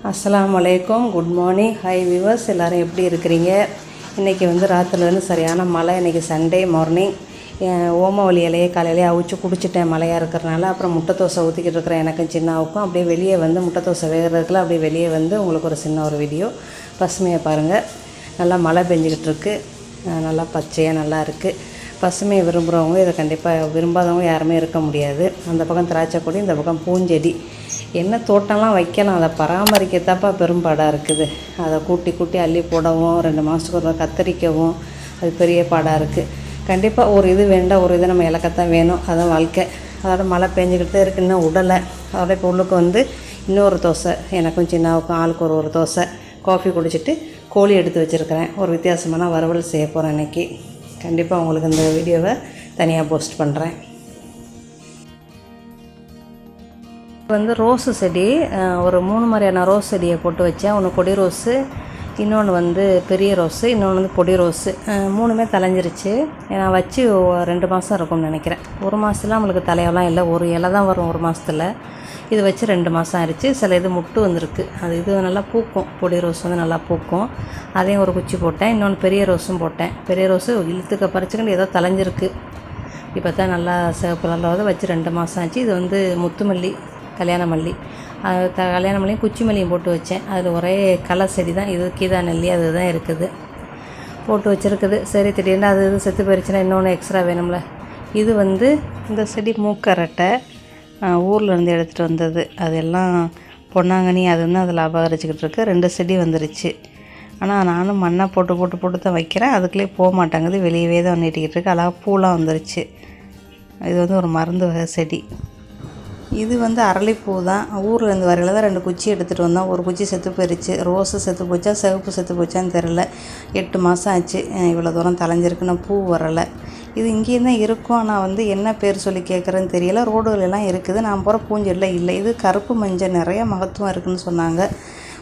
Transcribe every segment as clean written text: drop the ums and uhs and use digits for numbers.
அஸ்ஸலாமு அலைக்கும். Good morning. Hi viewers, எல்லோரும் எப்படி இருக்கிறீங்க? இன்றைக்கி சரியான சரியான மழை. இன்றைக்கி சண்டே மார்னிங். ஓமவல்லி இலையை காலையிலேயே அவிச்சு குடிச்சிட்டேன் மழையாக இருக்கிறனால. அப்புறம் முட்டை தோசை ஊற்றிக்கிட்டு இருக்கிறேன் எனக்கும் சின்னாவுக்கும். அப்படியே வெளியே முட்டை தோசை வேகிறதுக்குள்ள அப்படியே வெளியே உங்களுக்கு ஒரு சின்ன ஒரு வீடியோ. பசுமையை பாருங்கள், நல்லா மழை பெஞ்சிக்கிட்டு இருக்குது. நல்லா பச்சையாக நல்லா இருக்குது. பசுமையை விரும்புகிறவங்க இதை கண்டிப்பாக, விரும்பாதவங்க யாருமே இருக்க முடியாது. அந்த பக்கம் திராட்சை கொடி, இந்த பக்கம் பூஞ்செடி. என்ன தோட்டம்லாம் வைக்கலாம், அதை பராமரிக்கத்தப்பா பெரும்பாடாக இருக்குது. அதை கூட்டி அள்ளி போடவும், 2 மாதத்துக்கு ஒரு கத்தரிக்கவும் அது பெரிய பாடாக இருக்குது. கண்டிப்பாக ஒரு இது வேண்டாம், ஒரு இது நம்ம இலக்கத்தான் வேணும். அதான் வாழ்க்கை. அதோட மழை பெஞ்சிக்கிட்டே இருக்குது, இன்னும் உடலை. அதோட இப்போ உள்ளுக்கு இன்னொரு தோசை, எனக்கும் சின்னாவுக்கும் ஆளுக்கு ஒரு தோசை. காஃபி குடிச்சிட்டு கோழி எடுத்து வச்சுருக்கிறேன். ஒரு வித்தியாசமான வறுவல் செய்ய போகிறேன் இன்றைக்கி. கண்டிப்பாக உங்களுக்கு இந்த வீடியோவை தனியாக போஸ்ட் பண்ணுறேன். ரோஸு செடி, ஒரு 3 மாதிரியான ரோஸ் செடியை போட்டு வச்சேன். ஒன்று கொடி ரோஸு, இன்னொன்று பெரிய ரோஸு, இன்னொன்று பொடி ரோஸு. 3மே தலைஞ்சிருச்சு. நான் வச்சு 2 மாதம் இருக்கும்னு நினைக்கிறேன். 1 மாதத்துல நம்மளுக்கு தலையெல்லாம் இல்லை, ஒரு இலை தான் வரும் 1 மாதத்தில். இது வச்சு 2 மாதம் ஆயிடுச்சு. சில இது முட்டு வந்திருக்கு. இது நல்லா பூக்கும். பொடி ரோஸ் நல்லா பூக்கும். அதையும் ஒரு குச்சி போட்டேன். இன்னொன்று பெரிய ரோஸும் போட்டேன். பெரிய ரோஸு இழுத்துக்க பறிச்சுக்கிட்டு ஏதோ தலைஞ்சிருக்கு. இப்போ தான் நல்லா சிவப்பு நல்லா வச்சு 2 மாதம் ஆச்சு. இது முத்துமல்லி, கல்யாண மல்லி. கல்யாண மல்லியும் குச்சி மல்லியும் போட்டு வச்சேன். அதில் ஒரே கலர் செடி தான். இது கீதா நெல்லி, அது தான் இருக்குது போட்டு வச்சுருக்குது. சரி, திடீர்னு அது செத்து போயிடுச்சுன்னா இன்னொன்று எக்ஸ்ட்ரா வேணும்ல. இது இந்த செடி மூக்கரட்டை, ஊர்லேருந்து எடுத்துகிட்டு வந்தது. அதெல்லாம் பொன்னாங்கண்ணி, அது அதில் அபகரிச்சிக்கிட்டு இருக்கு. 2 செடி வந்துருச்சு. ஆனால் நானும் மண்ணை போட்டு தான் வைக்கிறேன். அதுக்குள்ளே போக மாட்டேங்குது, வெளியவே தான் நீட்டிக்கிட்டு இருக்கு. அழகாக பூலாம் வந்துருச்சு. இது ஒரு மருந்து வகை செடி. இது அரளிப்பூ தான். ஊர்லேருந்து வரையில் தான் 2 குச்சி எடுத்துகிட்டு வந்தோம். ஒரு குச்சி செத்து போயிடுச்சு. ரோஸு செத்து போச்சா, சிவப்பு செத்து போச்சான்னு தெரில. 8 மாதம் ஆச்சு. இவ்வளோ தூரம் தலைஞ்சிருக்குன்னு பூ வரலை. இது இங்கேயும் தான் இருக்கும். ஆனால் என்ன பேர் சொல்லி கேட்குறேன்னு தெரியல. ரோடுகளெல்லாம் இருக்குது. நான் போகிற பூஞ்செடியில் இல்லை. இது கருப்பு மஞ்சள் நிறைய மகத்துவம் இருக்குதுன்னு சொன்னாங்க.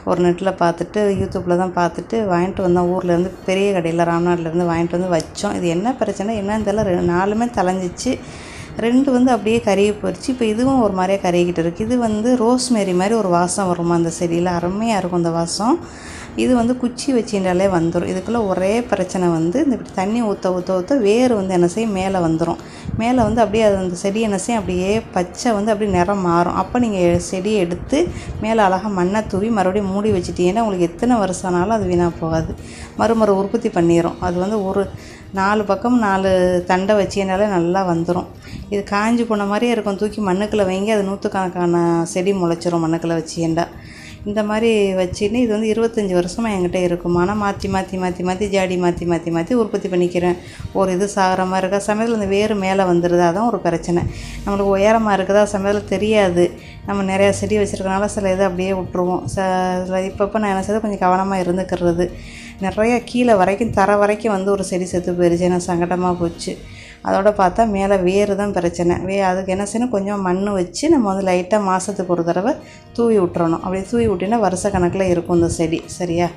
ஒரு நெட்டில் பார்த்துட்டு, யூடியூப்பில் தான் பார்த்துட்டு வாங்கிட்டு வந்தோம். ஊர்லேருந்து பெரிய கடையில், ராம்நாட்லேருந்து வாங்கிட்டு வந்து வச்சோம். இது என்ன பிரச்சனை என்னன்னு தெரியல. 4மே தலைஞ்சிச்சு. 2 அப்படியே கருகி போயிடுச்சு. இப்போ இதுவும் ஒரு மாதிரியே கருகிக்கிட்டு இருக்குது. இது ரோஸ்மேரி மாதிரி ஒரு வாசம் வருமா அந்த செடியில். அருமையாக இருக்கும் அந்த வாசம். இது குச்சி வச்சின்றாலே வந்துடும். இதுக்குள்ளே ஒரே பிரச்சனை இந்த இப்படி தண்ணி ஊற்ற வேர் என்ன செய்யும், மேலே வந்துடும். மேலே அப்படியே அந்த செடி என்ன செய்யும், அப்படியே பச்சை அப்படியே நிறம் மாறும். அப்போ நீங்கள் செடியை எடுத்து மேலே அழகாக மண்ணை தூவி மறுபடியும் மூடி வச்சுட்டீங்கன்னா உங்களுக்கு எத்தனை வருஷம் ஆனாலும் அது வீணாக போகாது. மறுமுறை உற்பத்தி பண்ணிடும். அது ஒரு 4 பக்கம் 4 தண்டை வச்சினாலே நல்லா வந்துடும். இது காஞ்சி போன மாதிரியே இருக்கும். தூக்கி மண்ணுக்குள்ளே வைங்க, அது 100கணக்கான செடி முளைச்சிரும் மண்ணுக்குள்ளே வச்சியண்டா. இந்த மாதிரி வச்சுன்னு இது 25 வருஷமாக என்கிட்ட இருக்கும். ஆனால் மாற்றி ஜாடி மாற்றி உற்பத்தி பண்ணிக்கிறேன். ஒரு இது சாகிற மாதிரி இருக்கா, சமயத்தில் இந்த வேறு மேலே வந்துடுது. அதான் ஒரு பிரச்சனை. நம்மளுக்கு உயரமாக இருக்குதா, சமயத்தில் தெரியாது. நம்ம நிறையா செடி வச்சுருக்கனால சில இதை அப்படியே விட்டுருவோம். இப்பப்போ நான் என்ன செய்ய கொஞ்சம் கவனமாக இருந்துக்கிறது. நிறையா கீழே வரைக்கும் தர வரைக்கும் ஒரு செடி செத்து போயிடுச்சு. எனக்கு சங்கடமாக போச்சு. அதோட பார்த்தா மேலே வேறு தான் பிரச்சனை. அதுக்கு என்ன செய்யணும், கொஞ்சம் மண் வச்சு நம்ம லைட்டாக மாதத்துக்கு ஒரு தடவை தூவி விட்டுறணும். அப்படி தூவி விட்டினா வருஷ கணக்கில் இருக்கும் இந்த செடி. சரியா?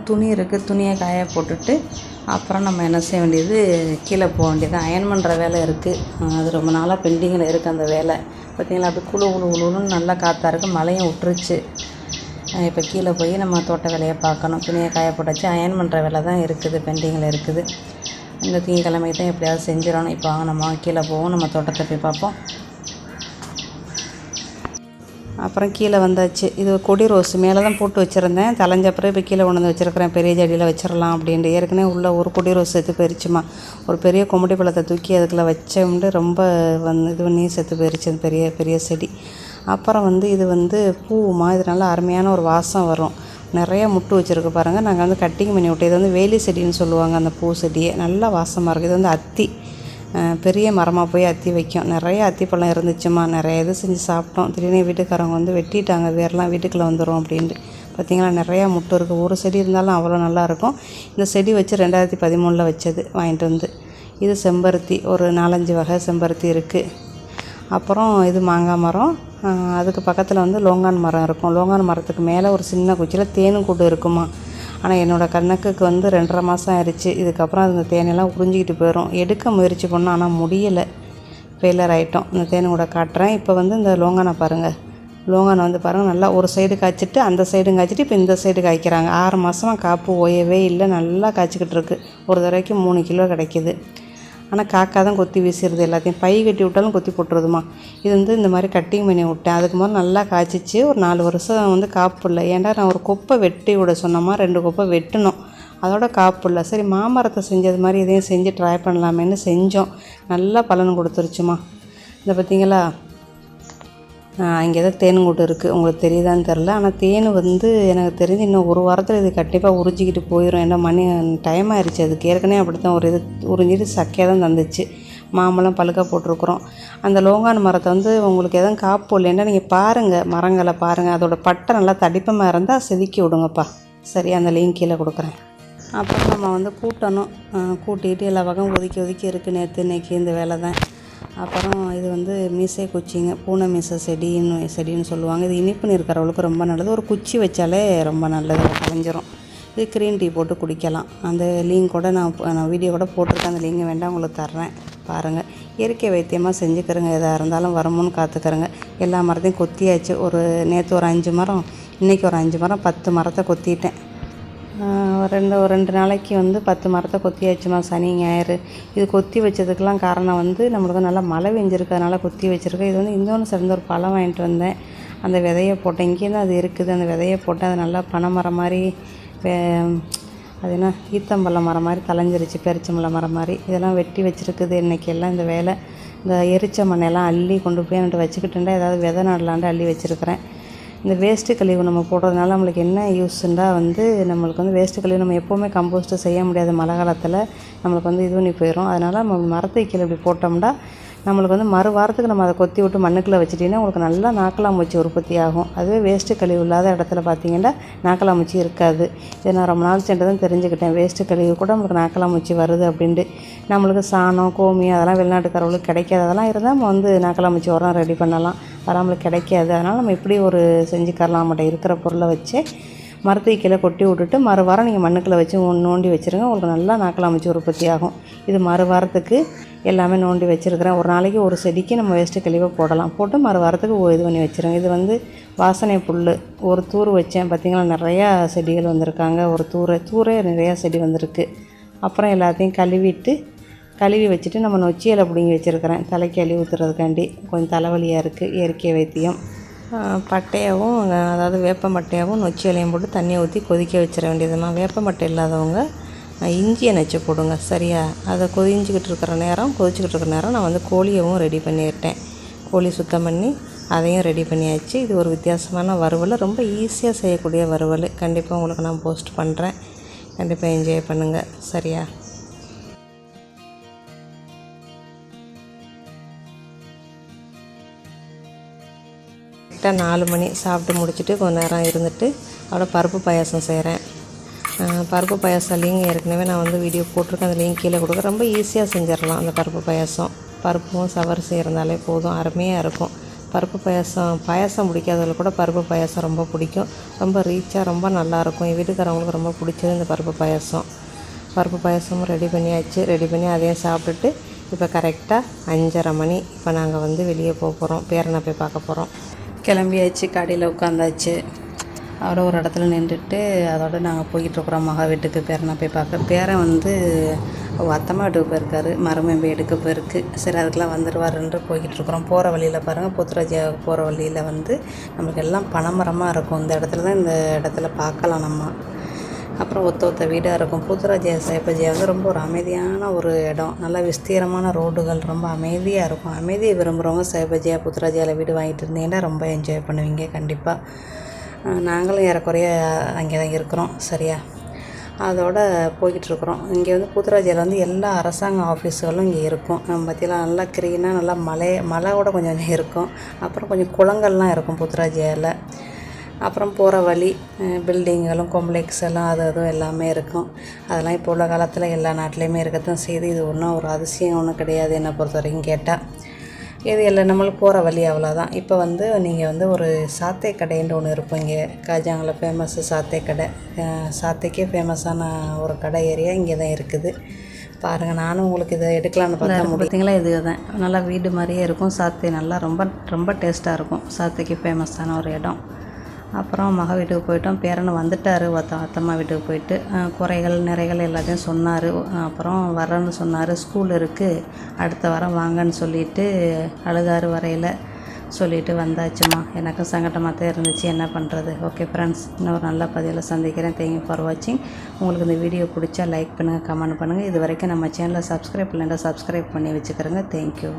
துணி இருக்குது, துணியை காய போட்டுட்டு அப்புறம் நம்ம என்ன செய்ய வேண்டியது, கீழே போக வேண்டியது. அயன் பண்ணுற வேலை இருக்குது. அது ரொம்ப நாளாக பெண்டிங்கில் இருக்குது அந்த வேலை. பார்த்திங்களா, அப்படி குழுன்னு நல்லா காற்றா இருக்குது. மழையும் விட்டுருச்சு. இப்போ கீழே போய் நம்ம தோட்ட வேலையை பார்க்கணும். துணியை காய போட்டாச்சு. அயன் பண்ணுற வேலை தான் இருக்குது, பெண்டிங்கில் இருக்குது. இந்த திங்கக்கிழமை தான் எப்படியாவது செஞ்சிடணும். இப்போ நம்ம கீழே போவோம், நம்ம தோட்டத்தை போய் பார்ப்போம். அப்புறம் கீழே வந்தாச்சு. இது கொடி ரோஸ் மேலே தான் போட்டு வச்சுருந்தேன். தலைஞ்சப்புறம் இப்போ கீழே கொண்டு வந்து வச்சுருக்கிறேன். பெரிய ஜடியில் வச்சிடலாம் அப்படின்ட்டு. ஏற்கனவே உள்ள ஒரு கொடி ரோஸ் செத்து போயிடுச்சுமா. ஒரு பெரிய கொம்படி பழத்தை தூக்கி அதுக்குள்ளே வச்சோம்ட்டு ரொம்ப இது பண்ணி செத்து போயிடுச்சு அந்த பெரிய செடி. அப்புறம் இது பூவுமா, இது நல்லா அருமையான ஒரு வாசம் வரும். நிறையா முட்டு வச்சுருக்கு பாருங்கள். நாங்கள் கட்டிங் பண்ணி விட்டு, இது வேலி செடின்னு சொல்லுவாங்க அந்த பூ செடியை. நல்லா வாசமாக இருக்குது. இது அத்தி, பெரிய மரமாக போய் அத்தி வைக்கும். நிறைய அத்திப்பழம் இருந்துச்சுமா. நிறைய இது செஞ்சு சாப்பிட்டோம். திடீர்னு வீட்டுக்காரங்க வெட்டிட்டாங்க, வேரெலாம் வீட்டுக்குள்ளே வந்துடும் அப்படின்ட்டு. பார்த்திங்களா, நிறையா முட்டு இருக்குது. ஒரு செடி இருந்தாலும் அவ்வளோ நல்லாயிருக்கும். இந்த செடி வச்சு 2013 வச்சது வாங்கிட்டு இது செம்பருத்தி, ஒரு 4-5 வகை செம்பருத்தி இருக்குது. அப்புறம் இது மாங்காய் மரம். அதுக்கு பக்கத்தில் லோங்கான் மரம் இருக்கும். லோங்கான் மரத்துக்கு மேலே ஒரு சின்ன குச்சியில் தேனு கூடு இருக்குமா. ஆனால் என்னோடய கண்ணுக்கு 2.5 மாதம் ஆயிடுச்சு. இதுக்கப்புறம் அந்த தேனெல்லாம் உறிஞ்சிக்கிட்டு போயிடும். எடுக்க முயற்சி பண்ணோம், ஆனால் முடியலை. ஃபெயிலர் ஆகிட்டோம். இந்த தேனு கூட காட்டுறேன். இப்போ இந்த லோங்கானை பாருங்கள். லோங்கான் வந்து பாருங்கள் நல்லா ஒரு சைடு காய்ச்சிட்டு அந்த சைடும் காய்ச்சிட்டு இப்போ இந்த சைடு காய்க்கிறாங்க. 6 மாதமாக காப்பு ஓயவே இல்லை, நல்லா காய்ச்சிக்கிட்டு இருக்குது. ஒரு தடவைக்கு 3 கிலோ கிடைக்கிது. ஆனால் காக்கா தான் கொத்தி வீசிடுது எல்லாத்தையும். பை கட்டி விட்டாலும் கொத்தி போட்டுருதுமா. இது வந்து இந்த மாதிரி கட்டிங் பண்ணி விட்டேன். அதுக்கு முதல்ல நல்லா காய்ச்சிச்சு. ஒரு 4 வருஷம் வந்து காப்பு இல்லை. ஏன்டா நான் ஒரு கொப்பை வெட்டி விட சொன்னோமா, 2 கொப்பை வெட்டணும், அதோட காப்பு இல்லை. சரி மாமரத்தை செஞ்சது மாதிரி இதையும் செஞ்சு ட்ரை பண்ணலாமேன்னு செஞ்சோம். நல்லா பலன் கொடுத்துருச்சுமா. இந்த பார்த்திங்களா, இங்கே தான் தேனுங்கூட்டு இருக்குது, உங்களுக்கு தெரியுதான்னு தெரில. ஆனால் தேன் வந்து எனக்கு தெரிஞ்சு இன்னும் 1 வாரத்தில் இது கண்டிப்பாக உறிஞ்சிக்கிட்டு போயிடும். ஏன்னா மணி டைம் ஆயிடுச்சு. அதுக்கு ஏற்கனவே அப்படி தான் ஒரு இது உறிஞ்சிட்டு சக்கையாக தான் தந்துச்சு. மாம்பழம் பழுக்க போட்டிருக்குறோம். அந்த லோங்கான் மரத்தை வந்து உங்களுக்கு எதுவும் காப்பு இல்லைன்னா நீங்கள் பாருங்கள், மரங்களை பாருங்கள். அதோட பட்டை நல்லா தடிப்பமாக இருந்தால் செதுக்கி விடுங்கப்பா. சரி, அந்த லிங்க் கீழே கொடுக்குறேன். அப்புறம் நம்ம வந்து கூட்டணும். கூட்டிகிட்டு எல்லா பக்கம் ஒதுக்கி இருக்குது. இன்னைக்கு இந்த வேலை தான். அப்புறம் இது வந்து மீசை குச்சிங்க, பூனை மீசை செடின்னு சொல்லுவாங்க. இது இனிப்பு இருக்கிறவங்களுக்கு ரொம்ப நல்லது. ஒரு குச்சி வச்சாலே ரொம்ப நல்லது, கலைஞ்சிரும். இது க்ரீன் டீ போட்டு குடிக்கலாம். அந்த லிங்க் கூட நான் வீடியோ கூட போட்டிருக்கேன். அந்த லிங்க் வேண்டாம் உங்களுக்கு தர்றேன், பாருங்கள். இயற்கை வைத்தியமாக செஞ்சுக்கிறேங்க. எதாக இருந்தாலும் வருமுன்னு காத்துக்கிறேங்க. எல்லா மரத்தையும் கொத்தியாச்சு. நேற்று ஒரு 5 மரம், இன்றைக்கி ஒரு 5 மரம், 10 மரத்தை கொத்திட்டேன். ஒரு 2 நாளைக்கு வந்து 10 மரத்தை கொத்தியாச்சுமா, சனி ஞாயிறு. இது கொத்தி வச்சதுக்கெலாம் காரணம் வந்து நம்மளுக்கு நல்லா மழை பெஞ்சிருக்கு, அதனால் கொத்தி வச்சுருக்கேன். இது வந்து இன்னொன்று சேர்ந்து ஒரு பழம் வாங்கிட்டு வந்தேன். அந்த விதையை போட்டேன். இங்கேருந்து அது இருக்குது. அந்த விதையை போட்டேன். அது நல்லா பனை மரம் மாதிரி, அது என்ன ஈத்தம்பழம் மரம் மாதிரி தலைஞ்சிருச்சு, பெருச்சம்பழம் மரம் மாதிரி. இதெல்லாம் வெட்டி வச்சுருக்குது. இன்றைக்கி எல்லாம் இந்த வேலை. இந்த எரிச்ச மண்ணெல்லாம் அள்ளி கொண்டு போய் என்கிட்ட வச்சுக்கிட்டுண்டா ஏதாவது விதை நடலான்ட்டு அள்ளி வச்சுருக்கிறேன். இந்த வேஸ்ட்டு கழிவு நம்ம போடுறதுனால நம்மளுக்கு என்ன யூஸ்ன்றா வந்து, நம்மளுக்கு வந்து வேஸ்ட்டு கழிவு நம்ம எப்போவுமே கம்போஸ்ட்டு செய்ய முடியாது. மழை காலத்தில் நம்மளுக்கு வந்து இது பண்ணி போயிடும். அதனால் நம்ம மரத்தை கீழே இப்படி போட்டோம்னா நம்மளுக்கு வந்து மறு வாரத்துக்கு நம்ம அதை கொத்தி விட்டு மண்ணுக்குள்ளே வச்சுட்டிங்கன்னா உங்களுக்கு நல்லா நாக்கலாம்பூச்சி உற்பத்தி ஆகும். அதுவே வேஸ்ட்டு கழிவு இல்லாத இடத்துல பார்த்திங்கன்னா நாக்கலாம்பூச்சி இருக்காது. இதை நான் ரொம்ப நாள் சென்று தான் தெரிஞ்சுக்கிட்டேன். வேஸ்ட்டு கழிவு கூட நம்மளுக்கு நாக்கலாம்பூச்சி வருது அப்படின்ட்டு. நம்மளுக்கு சாணம், கோமியம் அதெல்லாம் வெளிநாட்டுக்காரர்களுக்கு கிடைக்காது. அதெல்லாம் இருந்தால் நம்ம வந்து நாக்கலாம்பூச்சி உரம் ரெடி பண்ணலாம். அதெல்லாம் நம்மளுக்கு கிடைக்காது. அதனால் நம்ம இப்படி ஒரு செஞ்சுக்கரலாம். நம்மகிட்ட இருக்கிற பொருளை வச்சு மரத்தை கீழே கொட்டி விட்டுட்டு மறு வாரம் நீங்கள் மண்ணுக்குள்ளே வச்சு நோண்டி வச்சுருங்க. உங்களுக்கு நல்லா நாக்கலாம்பூச்சி உற்பத்தி ஆகும். இது மறு வாரத்துக்கு எல்லாமே நோண்டி வச்சுருக்கிறேன். ஒரு நாளைக்கு ஒரு செடிக்கு நம்ம வேஸ்ட்டு கழிவை போடலாம். போட்டு மறு வாரத்துக்கு இது பண்ணி வச்சுருங்க. இது வந்து வாசனை புல். ஒரு தூர் வச்சேன், பார்த்திங்கன்னா நிறையா செடிகள் வந்திருக்காங்க. ஒரு தூரே நிறையா செடி வந்திருக்கு. அப்புறம் எல்லாத்தையும் கழுவி வச்சுட்டு நம்ம நொச்சி இலை பிடுங்கி வச்சுருக்கிறேன். தலைக்கு கழுவி ஊற்றுறதுக்காண்டி. கொஞ்சம் தலைவலியாக இருக்குது. இயற்கை வைத்தியம். பட்டையாகவும், அதாவது வேப்ப மட்டையாகவும் நொச்சி இலையும் போட்டு தண்ணியை ஊற்றி கொதிக்க வச்சிட வேண்டியதுமா. வேப்ப மட்டை இல்லாதவங்க இஞ்சியை நச்சு போடுங்க, சரியா? அதை கொதிச்சுக்கிட்டு இருக்கிற நேரம் நான் வந்து கோழியவும் ரெடி பண்ணிட்டேன். கோழி சுத்தம் பண்ணி அதையும் ரெடி பண்ணியாச்சு. இது ஒரு வித்தியாசமான வறுவல், ரொம்ப ஈஸியாக செய்யக்கூடிய வறுவல். கண்டிப்பாக உங்களுக்கு நான் போஸ்ட் பண்ணுறேன். கண்டிப்பாக என்ஜாய் பண்ணுங்கள், சரியா? கரெக்டாக 4 மணி சாப்பிட்டு முடிச்சுட்டு கொஞ்சம் நேரம் இருந்துட்டு அதோட பருப்பு பாயாசம் செய்கிறேன். பருப்பு பாயாசம் லிங்க் ஏற்கனவே நான் வந்து வீடியோ போட்டிருக்கேன். அந்த லிங்க் கீழே கொடுக்க. ரொம்ப ஈஸியாக செஞ்சிடலாம் அந்த பருப்பு பாயாசம். பருப்பும் சவரிசி இருந்தாலே போதும், அருமையாக இருக்கும். பருப்பு பாயாசம் பிடிக்காதவங்களுக்கு கூட பருப்பு பாயாசம் ரொம்ப பிடிக்கும். ரொம்ப ரீச்சாக ரொம்ப நல்லாயிருக்கும். என் வீட்டுக்காரவங்களுக்கு ரொம்ப பிடிச்சது இந்த பருப்பு பாயாசம். பருப்பு பாயாசமும் ரெடி பண்ணியாச்சு. ரெடி பண்ணி அதையும் சாப்பிட்டுட்டு இப்போ கரெக்டாக 5:30 மணி. இப்போ நாங்கள் வந்து வெளியே போகிறோம். பேரனை போய் பார்க்க போகிறோம். கிளம்பியாச்சு. கடையில் உட்காந்தாச்சு. அதோட ஒரு இடத்துல நின்றுட்டு அதோட நாங்கள் போய்கிட்ருக்குறோம் மகா வீட்டுக்கு. பேரனை போய் பார்க்க. பேரன் வந்து அத்தம்மா வீட்டுக்கு போயிருக்காரு. மருமகன் போய் எடுக்க போயிருக்கு. சரி, அதுக்கெலாம் வந்துடுவாருன்ட்டு போய்கிட்ருக்குறோம். போகிற வழியில் பாருங்கள், புத்துராஜா போகிற வழியில் வந்து நம்மளுக்கு எல்லாம் பனைமரமாக இருக்கும். இந்த இடத்துல தான் இந்த இடத்துல பார்க்கலாம் நம்ம. அப்புறம் ஒத்த வீடாக இருக்கும். புத்துராஜா சைபஜியா வந்து ரொம்ப ஒரு அமைதியான ஒரு இடம். நல்லா விஸ்தீரமான ரோடுகள், ரொம்ப அமைதியாக இருக்கும். அமைதியை விரும்புகிறவங்க சைபஜியா புத்துராஜியாவில் வீடு வாங்கிட்டு இருந்தீங்கன்னா ரொம்ப என்ஜாய் பண்ணுவீங்க கண்டிப்பாக. நாங்களும் ஏறக்குறைய அங்கே தான் இருக்கிறோம், சரியா? அதோடு போய்கிட்ருக்குறோம். இங்கே வந்து புத்துராஜியாவில் வந்து எல்லா அரசாங்க ஆஃபீஸுகளும் இங்கே இருக்கும். நம்ம பற்றிலாம் நல்லா க்ரீனாக நல்லா மழையோட கொஞ்சம் இருக்கும். அப்புறம் கொஞ்சம் குளங்கள்லாம் இருக்கும் புத்துராஜியாவில். அப்புறம் போகிற வழி பில்டிங்களும் காம்ப்ளெக்ஸ் எல்லாம் அதுவும் எல்லாமே இருக்கும். அதெல்லாம் இப்போ உள்ள காலத்தில் எல்லா நாட்டிலையுமே இருக்கத்தான் செய்யுது. இது ஒன்றும் ஒரு அதிசயம் ஒன்றும் கிடையாது என்னை பொறுத்த வரைக்கும் கேட்டால். இது எல்லாம் நம்மளுக்கு போகிற வழி அவ்வளோதான். இப்போ வந்து நீங்கள் வந்து ஒரு சாத்தை கடைன்ற ஒன்று இருக்கும் இங்கே காஜாங்கில். ஃபேமஸ்ஸு சாத்தை கடை. சாத்தைக்கே ஃபேமஸான ஒரு கடை ஏரியா இங்கே தான் இருக்குது. பாருங்கள், நானும் உங்களுக்கு இதை எடுக்கலான்னு பார்த்தா பார்த்தீங்களா, இது தான் நல்லா வீடு மாதிரியே இருக்கும். சாத்தை நல்லா ரொம்ப ரொம்ப டேஸ்ட்டாக இருக்கும். சாத்தைக்கு ஃபேமஸான ஒரு இடம். அப்புறம் மக வீட்டுக்கு போயிட்டோம். பேரனை வந்துட்டார். அத்தம்மா வீட்டுக்கு போயிட்டு குறைகள் நிறைகள் எல்லாத்தையும் சொன்னார். அப்புறம் வரேன்னு சொன்னார். ஸ்கூல் இருக்குது, அடுத்த வாரம் வாங்கன்னு சொல்லிட்டு அழுதாறு வரையில் சொல்லிவிட்டு வந்தாச்சுமா. எனக்கும் சங்கடமாக தான் இருந்துச்சு, என்ன பண்ணுறது. ஓகே ஃப்ரெண்ட்ஸ், இன்னொரு நல்ல பதிவில் சந்திக்கிறேன். தேங்க்யூ ஃபார் வாட்சிங். உங்களுக்கு இந்த வீடியோ பிடிச்சா லைக் பண்ணுங்கள், கமெண்ட் பண்ணுங்கள். இது வரைக்கும் நம்ம சேனலை சப்ஸ்கிரைப் பண்ணலைன்னா சப்ஸ்கிரைப் பண்ணி வச்சுக்கிறேங்க. தேங்க்யூ.